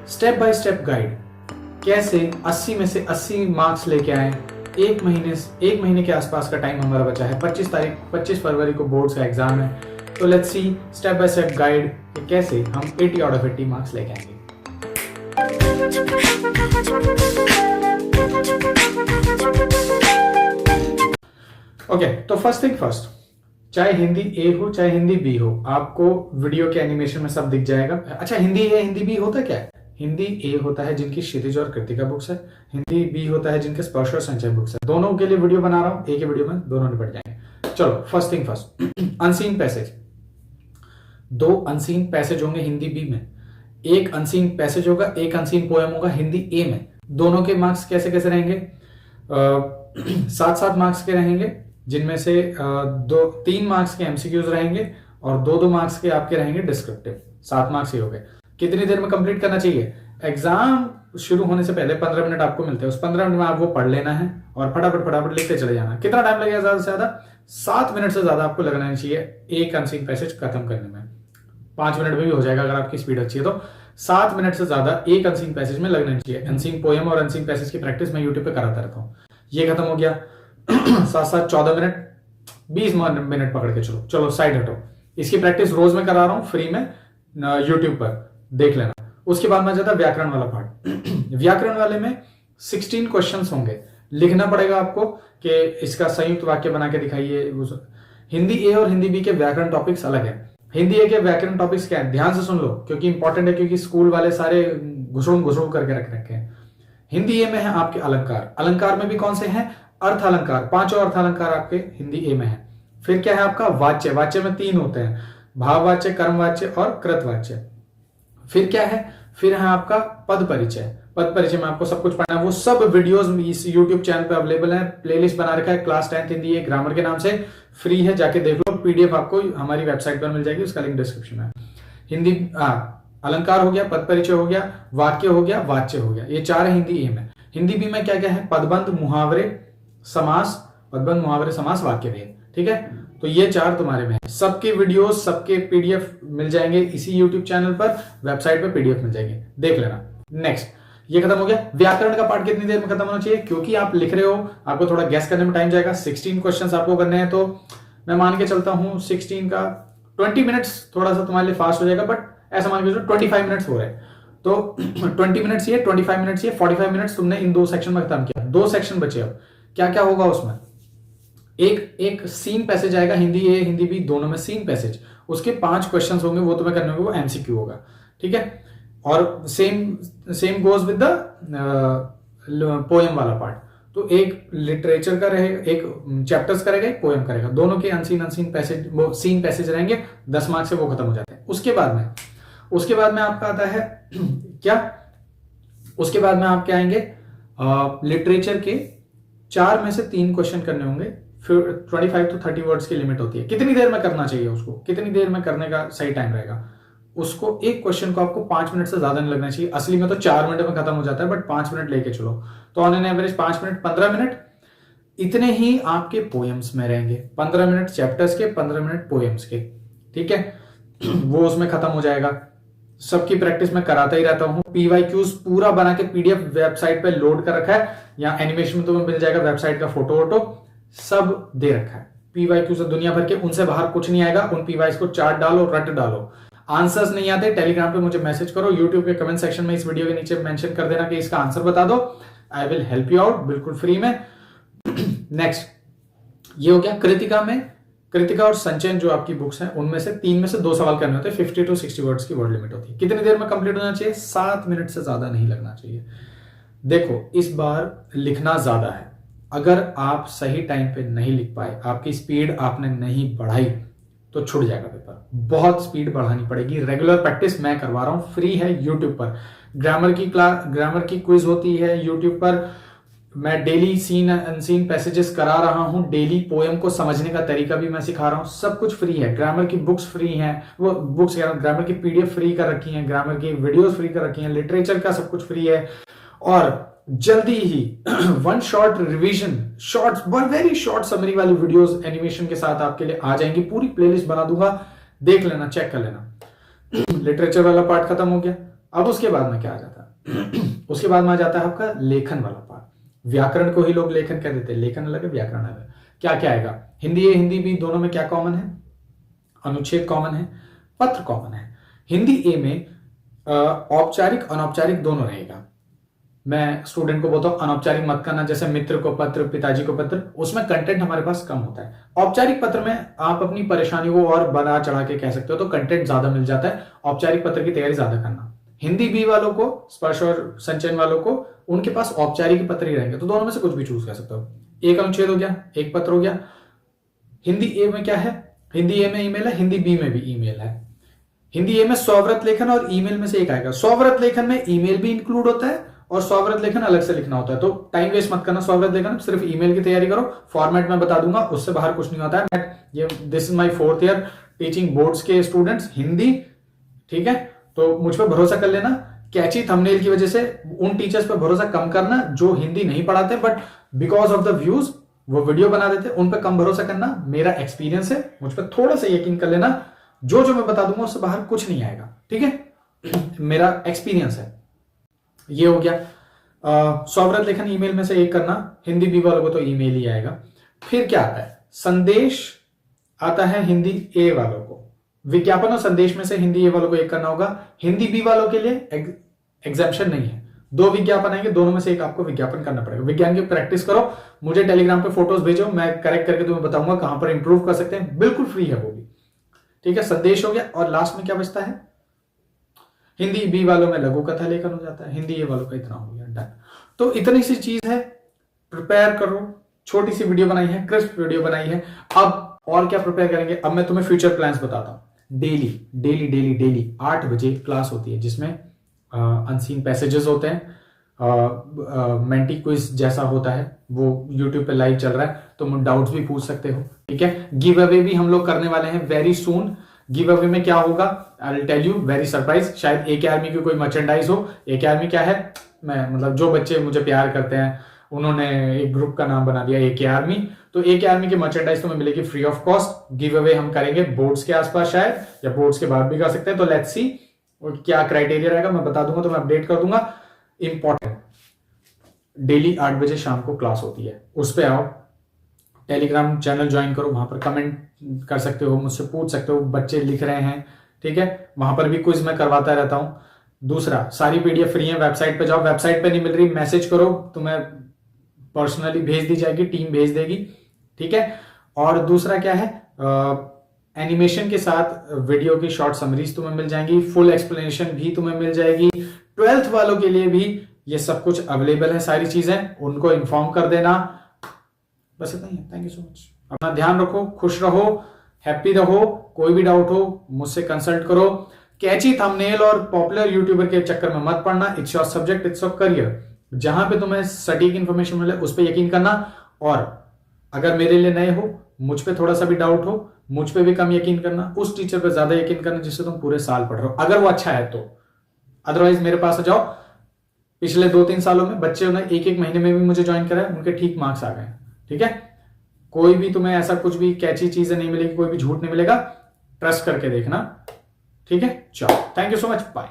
Step by step guide, कैसे 80 में से 80 मार्क्स लेके आए। एक महीने के आसपास का टाइम हमारा बचा है। 25 फरवरी को बोर्ड्स का एग्जाम है। तो let's see step by step guide कि कैसे हम 80 आउट ऑफ 80 मार्क्स लेके आएंगे। ओके, तो फर्स्ट थिंग फर्स्ट, चाहे हिंदी ए हो चाहे हिंदी बी हो, आपको वीडियो के एनिमेशन में सब दिख जाएगा। अच्छा, हिंदी ए हिंदी बी होता क्या है? हिंदी ए होता है जिनकी क्षितिज और कृतिका बुक्स है, हिंदी बी होता है जिनके स्पर्श और संचय बुक्स है। दोनों के लिए वीडियो बना रहा हूं, एक ही वीडियो में दोनों निपट जाएंगे। चलो first thing first, unseen passage. 2 unseen passage होंगे हिंदी बी में, एक अनसीन पैसेज होगा, एक अनसीन पोएम होगा हिंदी ए में। दोनों के मार्क्स कैसे कैसे रहेंगे? 7 मार्क्स के रहेंगे, जिनमें से 3 मार्क्स के एमसीक्यूज रहेंगे और 2 मार्क्स के आपके रहेंगे डिस्क्रिप्टिव। 7 मार्क्स ही हो गए। कितनी देर में कंप्लीट करना चाहिए? एग्जाम शुरू होने से पहले 15 मिनट आपको मिलते हैं, उस 15 मिनट में आप वो पढ़ लेना है और फटाफट लिखते चले जाना। कितना टाइम लगेगा? ज्यादा से ज्यादा 7 मिनट से ज्यादा आपको लगना चाहिए एक अनसीन पैसेज खत्म करने में। 5 मिनट में भी हो जाएगा अगर आपकी स्पीड अच्छी है तो। 7 मिनट से ज्यादा एक अनसीन पैसेज में लगना चाहिए। अनसीन पोएम और अनसीन पैसेज की प्रैक्टिस मैं यूट्यूब पे कराता रहता हूँ। ये खत्म हो गया। 7 14 मिनट, 20 मिनट पकड़ के चलो साइड हटो। इसकी प्रैक्टिस रोज में करा रहा हूं फ्री में यूट्यूब पर, देख लेना। उसके बाद में जाता व्याकरण वाला पार्ट। व्याकरण वाले में 16 क्वेश्चंस होंगे। लिखना पड़ेगा आपको कि इसका संयुक्त वाक्य बना के दिखाइए। हिंदी ए और हिंदी बी के व्याकरण टॉपिक्स अलग है। हिंदी ए के व्याकरण टॉपिक्स क्या है, ध्यान से सुन लो क्योंकि इंपॉर्टेंट है, क्योंकि स्कूल वाले सारे घुसड़ू करके रख रखे हैं। हिंदी ए में है आपके अलंकार। अलंकार में भी कौन से हैं? अर्थ अलंकार। 5 अर्थ अलंकार आपके हिंदी ए में है। फिर क्या है आपका वाच्य। वाच्य में 3 होते हैं, भाववाच्य, कर्मवाच्य और कृतवाच्य। फिर क्या है? फिर है आपका पद परिचय। पद परिचय में आपको सब कुछ पढ़ना है। वो सब वीडियोस इस यूट्यूब चैनल पे अवेलेबल है। प्लेलिस्ट बना रखा है क्लास 10th हिंदी ए ग्रामर के नाम से, फ्री है, जाके देख लो। पीडीएफ आपको हमारी वेबसाइट पर मिल जाएगी, उसका लिंक डिस्क्रिप्शन में है। हिंदी अलंकार हो गया, पद परिचय हो गया, वाक्य हो गया, वाच्य हो गया। ये 4 है हिंदी ए में। हिंदी बी में क्या क्या है? पदबंध, मुहावरे, समास, पदबंध, मुहावरे, समास, वाक्य भेद। ठीक है, तो ये 4 तुम्हारे में है। सबके वीडियोस, सबके पीडीएफ मिल जाएंगे इसी यूट्यूब चैनल पर, वेबसाइट पे पीडीएफ मिल जाएंगे, देख लेना। नेक्स्ट, ये खत्म हो गया। व्याकरण का पार्ट कितनी देर में खत्म होना चाहिए? क्योंकि आप लिख रहे हो, आपको थोड़ा गैस करने में टाइम जाएगा। 16 क्वेश्चंस आपको करने हैं, तो मैं मान के चलता हूं 16 का 20 मिनट्स थोड़ा सा तुम्हारे लिए फास्ट हो जाएगा, बट ऐसा मान के चलो 25 मिनट्स हो रहे हैं। तो 20 मिनट्स ये, 25 मिनट्स ये, 45 मिनट्स तुमने इन 2 सेक्शन में खत्म किया। 2 सेक्शन बचे। अब क्या क्या होगा उसमें? एक सीन पैसेज आएगा, हिंदी ए हिंदी बी दोनों में सीन पैसेज। उसके 5 क्वेश्चन होंगे, वो तुम्हें करने होंगे, वो एमसीक्यू होगा। ठीक है, और same goes with the poem वाला पार्ट। तो एक लिटरेचर का रहेगा, एक चैप्टर्स करेगा, एक पोएम करेगा। दोनों के अनसीन पैसेज, वो सीन पैसेज रहेंगे। 10 मार्क्स से वो खत्म हो जाते हैं। उसके बाद में आपका आता है क्या? उसके बाद में आपके आएंगे लिटरेचर के 4 में से 3 क्वेश्चन करने होंगे। फिर 25 to 30 वर्ड्स की लिमिट होती है। कितनी देर में करना चाहिए उसको? कितनी देर में करने का सही टाइम रहेगा उसको? एक क्वेश्चन को आपको 5 मिनट से ज्यादा नहीं लगना चाहिए। असली में तो 4 मिनट में खत्म हो जाता है, बट 5 मिनट लेके चलो। तो on an average 5 minute, 15 minute इतने ही आपके पोएम्स में रहेंगे। 15 मिनट चैप्टर्स के, 15 मिनट पोएम्स के। ठीक है, वो उसमें खत्म हो जाएगा। सबकी प्रैक्टिस में कराता ही रहता हूं। पीवाईक्यूज पूरा बना के पीडीएफ वेबसाइट पे लोड कर रखा है, या एनिमेशन में तुम्हें मिल जाएगा, वेबसाइट का फोटो वोटो सब दे रखा है। पीवाईक्यू से दुनिया भर के, उनसे बाहर कुछ नहीं आएगा। उन पीवाईस को चार्ट डालो, रट डालो। आंसर्स नहीं आते, टेलीग्राम पे मुझे मैसेज करो, यूट्यूब के कमेंट सेक्शन में इस वीडियो के नीचे मेंशन कर देना कि इसका आंसर बता दो। I will help you out, बिल्कुल फ्री में। नेक्स्ट, ये हो गया कृतिका में। कृतिका और संचयन जो आपकी बुक्स हैं, उनमें से 3 में से 2 सवाल करने होते हैं। 50 to 60 वर्ड्स की वर्ड लिमिट होती है। कितनी देर में कंप्लीट होना चाहिए? 7 मिनट से ज्यादा नहीं लगना चाहिए। देखो, इस बार लिखना ज्यादा है। अगर आप सही टाइम पे नहीं लिख पाए, आपकी स्पीड आपने नहीं बढ़ाई, तो छूट जाएगा पेपर। बहुत स्पीड बढ़ानी पड़ेगी। रेगुलर प्रैक्टिस मैं करवा रहा हूं, फ्री है यूट्यूब पर। ग्रामर की क्विज होती है यूट्यूब पर। मैं डेली सीन अनसीन पैसेजेस करा रहा हूं। डेली पोएम को समझने का तरीका भी मैं सिखा रहा हूं। सब कुछ फ्री है। ग्रामर की बुक्स फ्री हैं, वो बुक्स ग्रामर की पीडीएफ फ्री कर रखी हैं, ग्रामर की वीडियोस फ्री कर रखी हैं, लिटरेचर का सब कुछ फ्री है। और जल्दी ही 1 short revision, shorts, very short summary वाली वीडियोस एनिमेशन के साथ आपके लिए आ जाएंगी। पूरी प्लेलिस्ट बना दूंगा, देख लेना, चेक कर लेना। लिटरेचर वाला पार्ट खत्म हो गया। अब उसके बाद में क्या आ जाता है उसके बाद में आ जाता है आपका लेखन वाला पार्ट। व्याकरण को ही लोग लेखन कह देते हैं, लेखन अलग है व्याकरण अलग है। क्या क्या आएगा, हिंदी ए हिंदी बी दोनों में क्या कॉमन है, अनुच्छेद कॉमन है, पत्र कॉमन है। हिंदी ए में औपचारिक अनौपचारिक दोनों रहेगा। मैं स्टूडेंट को बोलता हूं अनौपचारिक मत करना, जैसे मित्र को पत्र, पिताजी को पत्र, उसमें कंटेंट हमारे पास कम होता है। औपचारिक पत्र में आप अपनी परेशानी को और बढ़ा चढ़ा के कह सकते हो, तो कंटेंट ज्यादा मिल जाता है। औपचारिक पत्र की तैयारी ज्यादा करना। हिंदी बी वालों को, स्पर्श और संचयन वालों को, उनके पास औपचारिक पत्र ही रहेंगे, तो दोनों में से कुछ भी चूज कर सकते हो। एक अनुच्छेद हो गया, एक पत्र हो गया। हिंदी ए में क्या है, हिंदी ए में ईमेल है, हिंदी बी में भी ईमेल है। हिंदी ए में स्वव्रत लेखन और ईमेल में से एक आएगा। स्वव्रत लेखन में ईमेल भी इंक्लूड होता है और स्वव्रत लेखन अलग से लिखना होता है, तो टाइम वेस्ट मत करना स्वव्रत लेखन, सिर्फ ईमेल की तैयारी करो। फॉर्मेट में बता दूंगा, उससे बाहर कुछ नहीं होता है। ये this is my 4th year teaching boards के स्टूडेंट्स हिंदी, ठीक है, तो मुझ पर भरोसा कर लेना। कैची थंबनेल की वजह से उन टीचर्स पर भरोसा कम करना जो हिंदी नहीं पढ़ाते but because of the views वो वीडियो बना देते, उन पर कम भरोसा करना। मेरा एक्सपीरियंस है, मुझ पर थोड़ा सा यकीन कर लेना। जो जो मैं बता दूंगा उससे बाहर कुछ नहीं आएगा, ठीक है, मेरा एक्सपीरियंस है। ये हो गया स्वव्रत लेखन ईमेल में से एक करना। हिंदी बी वालों को तो ईमेल ही आएगा। फिर क्या आता है, संदेश आता है हिंदी ए वालों को। विज्ञापन और संदेश में से हिंदी ए वालों को एक करना होगा। हिंदी बी वालों के लिए एग्जाम्पशन नहीं है, 2 विज्ञापन आएंगे, दोनों में से एक आपको विज्ञापन करना पड़ेगा। विज्ञान की प्रैक्टिस करो, मुझे टेलीग्राम पे फोटोज भेजो, मैं करेक्ट करके तुम्हें बताऊंगा कहां पर इंप्रूव कर सकते हैं, बिल्कुल फ्री है वो भी, ठीक है। संदेश हो गया और लास्ट में क्या बचता है, हिंदी बी वालों में लघु कथा लेखन हो जाता है। हिंदी ए वालों का इतना हो गया, डन। तो इतनी सी चीज है, प्रिपेयर करो। छोटी सी वीडियो बनाई है, क्रिस्प वीडियो बनाई है। अब और क्या प्रिपेयर करेंगे, अब मैं तुम्हें फ्यूचर प्लान्स बताता हूं। डेली डेली डेली डेली 8 बजे क्लास होती है, जिसमें अनसीन पैसेजेस होते हैं, मेंटी क्विज जैसा होता है, वो यूट्यूब पे लाइव चल रहा है, तो मुझे डाउट्स भी पूछ सकते हो, ठीक है। गिव अवे भी हम लोग करने वाले हैं वेरी सून। गिव अवे में क्या होगा, I will tell you, very surprise. शायद AK आर्मी की कोई मर्चेंडाइज हो। AK आर्मी क्या है, मैं मतलब जो बच्चे मुझे प्यार करते हैं उन्होंने एक ग्रुप का नाम बना दिया AK आर्मी, तो AK आर्मी की मर्चेंडाइज तुम्हें मिलेगी free of cost. Give away हम करेंगे बोर्ड्स के आसपास शायद, या बोर्ड्स के बाद भी कर सकते हैं, तो लेट्स सी क्या क्राइटेरिया रहेगा, मैं बता दूंगा, तो मैं अपडेट कर दूंगा। इंपॉर्टेंट, डेली 8 बजे शाम को क्लास होती है, उस पे आओ। टेलीग्राम चैनल ज्वाइन करो, वहां पर कमेंट कर सकते हो, मुझसे पूछ सकते हो, बच्चे लिख रहे हैं, ठीक है। वहां पर भी क्विज मैं करवाता रहता हूं। दूसरा, सारी PDF फ्री है, वेबसाइट पे जाओ। वेबसाइट पे नहीं मिल रही, मैसेज करो, तुम्हें पर्सनली भेज दी जाएगी, टीम भेज देगी, ठीक है। और दूसरा क्या है, एनिमेशन के साथ वीडियो की शॉर्ट समरीज तुम्हें मिल जाएंगी, फुल एक्सप्लेनेशन भी तुम्हें मिल जाएगी। 12th वालों के लिए भी ये सब कुछ अवेलेबल है, सारी चीजें, उनको इन्फॉर्म कर देना। बस इतना ही है। Thank you so much. अपना ध्यान रखो, खुश रहो, हैप्पी रहो। कोई भी डाउट हो मुझसे कंसल्ट करो। कैची थंबनेल और पॉपुलर यूट्यूबर के चक्कर में मत पड़ना। It's your subject, it's your career. जहां पे तुम्हें सटीक इंफॉर्मेशन मिले उस पर यकीन करना। और अगर मेरे लिए नए हो, मुझ पे थोड़ा सा भी डाउट हो, मुझ पे भी कम यकीन करना, उस टीचर पे ज्यादा यकीन करना जिससे तुम पूरे साल पढ़ रहे हो, अगर वो अच्छा है तो। अदरवाइज मेरे पास आ जाओ। पिछले 2-3 सालों में बच्चे ने 1-1 महीने में भी मुझे ज्वाइन करा है, उनके ठीक मार्क्स आ गए, ठीक है। कोई भी तुम्हें ऐसा कुछ भी कैची चीजें नहीं मिलेगी, कोई भी झूठ नहीं मिलेगा, ट्रस्ट करके देखना, ठीक है। चलो, thank you so much, bye.